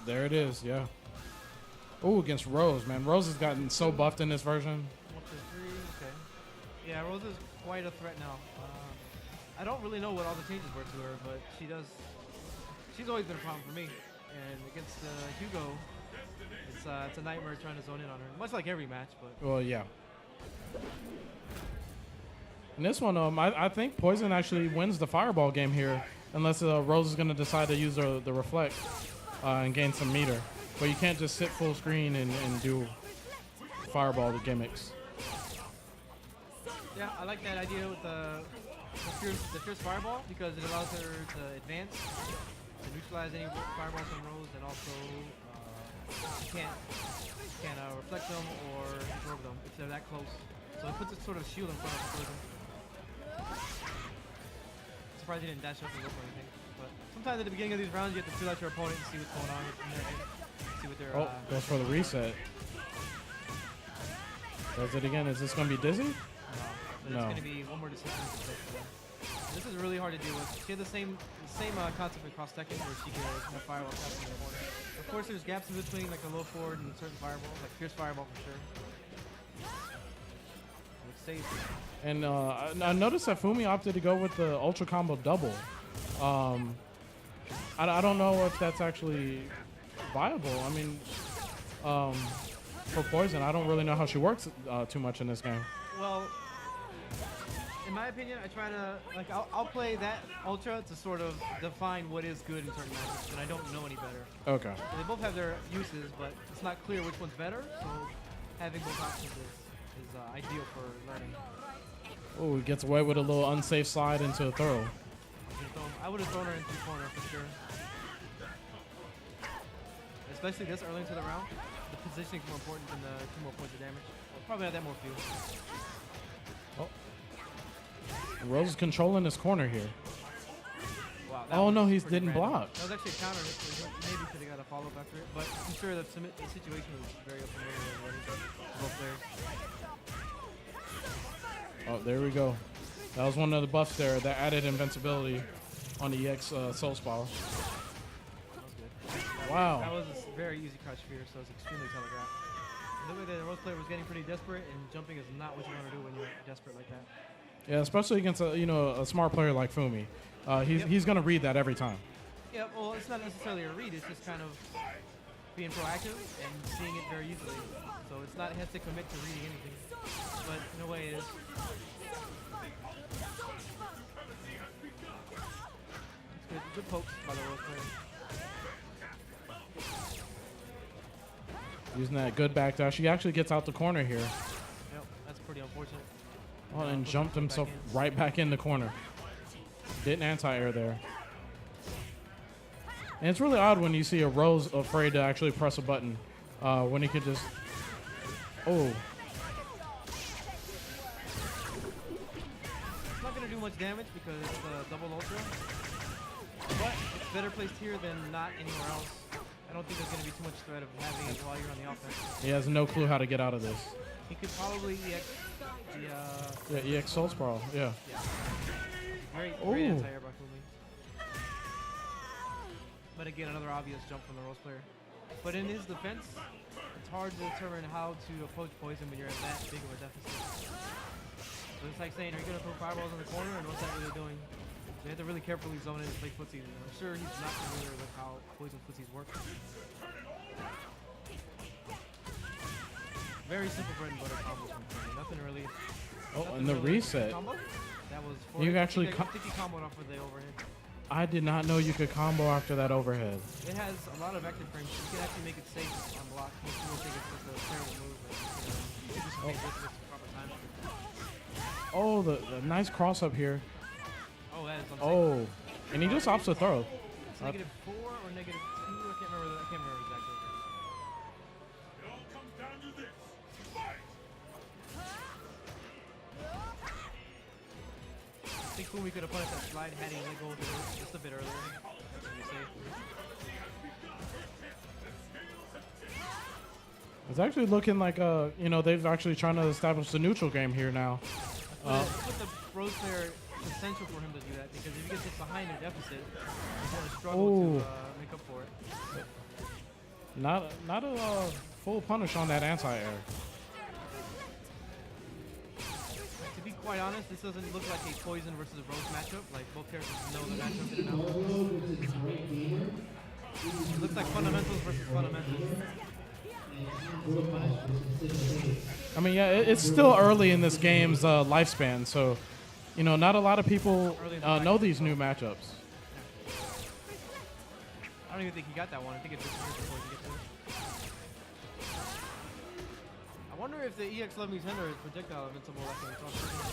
there it is. Yeah. Oh, against Rose, man. Rose has gotten so buffed in this version. 1, 2, 3. Okay. Yeah, Rose is quite a threat now. I don't really know what all the changes were to her, but she's always been a problem for me. And against Hugo, it's a nightmare trying to zone in on her. Much like every match, but. Well, yeah. In this one, I think Poison actually wins the fireball game here, unless Rose is going to decide to use the reflect and gain some meter. But you can't just sit full screen and do fireball with gimmicks. Yeah, I like that idea with the fierce fireball because it allows her to advance, to neutralize any fireballs from Rose, and also she can't reflect them or absorb them if they're that close. So it puts a sort of shield in front of the Poison. Surprised he didn't dash up and look or anything. But sometimes at the beginning of these rounds, you have to feel out your opponent and see what's going on in their head. See what they're. Goes for the reset. Does it again? Is this going to be Dizzy? No. But it's going to be one more decision. This is really hard to deal with. She had the same concept across Tekken where she could have fireball traps in the corner. Of course, there's gaps in between, like a low forward and certain fireballs, like fierce fireball for sure. It's safe. And I noticed that Foomy opted to go with the Ultra Combo double. I don't know if that's actually viable. I mean, for Poison, I don't really know how she works too much in this game. Well, in my opinion, I try to, like, I'll play that Ultra to sort of define what is good in certain matches, and I don't know any better. Okay. So they both have their uses, but it's not clear which one's better, so having both options is ideal for learning. Oh, he gets away with a little unsafe slide into a throw. I would have thrown her into the corner for sure. Especially this early into the round. The positioning is more important than the 2 more points of damage. Well, probably not that more fuel. Oh. Rose is controlling this corner here. Wow, oh no, he random. didn't block. That was actually a counter hit, so maybe could have got a follow-up after it. But I'm sure the situation was very unfamiliar already for both players. Oh, there we go. That was one of the buffs there that added invincibility on the EX Soul Spiral. That was good. Wow. That was a very easy crouch fear, so it was extremely telegraphed. The way that the Rose player was getting pretty desperate, and jumping is not what you want to do when you're desperate like that. Yeah, especially against a smart player like Foomy. He's gonna read that every time. Yeah, well, it's not necessarily a read. It's just kind of being proactive and seeing it very easily. So it's not, it has to commit to reading anything. But in a way it is. It's good pokes by the Rose player. Using that good back dash. He actually gets out the corner here. Yep, that's pretty unfortunate. Oh, and jumped himself right back in the corner. Didn't anti-air there. And it's really odd when you see a Rose afraid to actually press a button when he could just... Oh. It's not going to do much damage because it's a double ultra. But it's better placed here than not anywhere else. I don't think there's going to be too much threat of having it while you're on the offense. He has no clue how to get out of this. He could probably EX the... yeah, EX Soul Spiral, yeah. Great anti-air by Foomy. But again, another obvious jump from the Rose player. But in his defense, it's hard to determine how to approach Poison when you're at that big of a deficit. So it's like saying, are you going to throw fireballs in the corner, and what's that really doing? You have to really carefully zone in and play footsies. I'm sure he's not familiar with how Poison footsies work. Very simple bread and butter combos from Foomy. Nothing really. Oh, and the reset. Combo? That was for You actually I think he comboed off with the overhead. I did not know you could combo after that overhead. It has a lot of active frames. You can actually make it safe on block. Most people think it's just a terrible move, but you can just make this with the proper time. Oh, the nice cross up here. Oh, that is unsafe. Oh, and he just opts to throw. It's -4 or -2. I can't remember exactly. It all comes down to this. Fight! I think Foomy could have punished that slide had he let go of it just a bit earlier. That's really safe. It's actually looking like they've actually trying to establish the neutral game here now. With the Rose player, it's essential for him to do that because if he gets hit behind a deficit, he's going to struggle to make up for it. Not a full punish on that anti-air. To be quite honest, this doesn't look like a Poison versus a Rose matchup. Like both characters know the matchup in and out. It looks like fundamentals versus fundamentals. I mean, yeah, it's still early in this game's lifespan, so you know, not a lot of people know these new matchups. I don't even think he got that one. I think it disappeared before he gets to it. I wonder if the EX11 Tender is projectile invincible like we talked about.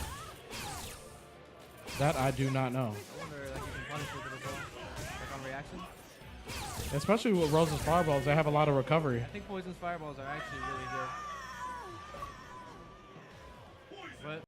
That I do not know. I wonder like you can punish it with a ball, like on reaction. Especially with Rose's fireballs, they have a lot of recovery. I think Poison's fireballs are actually really good. But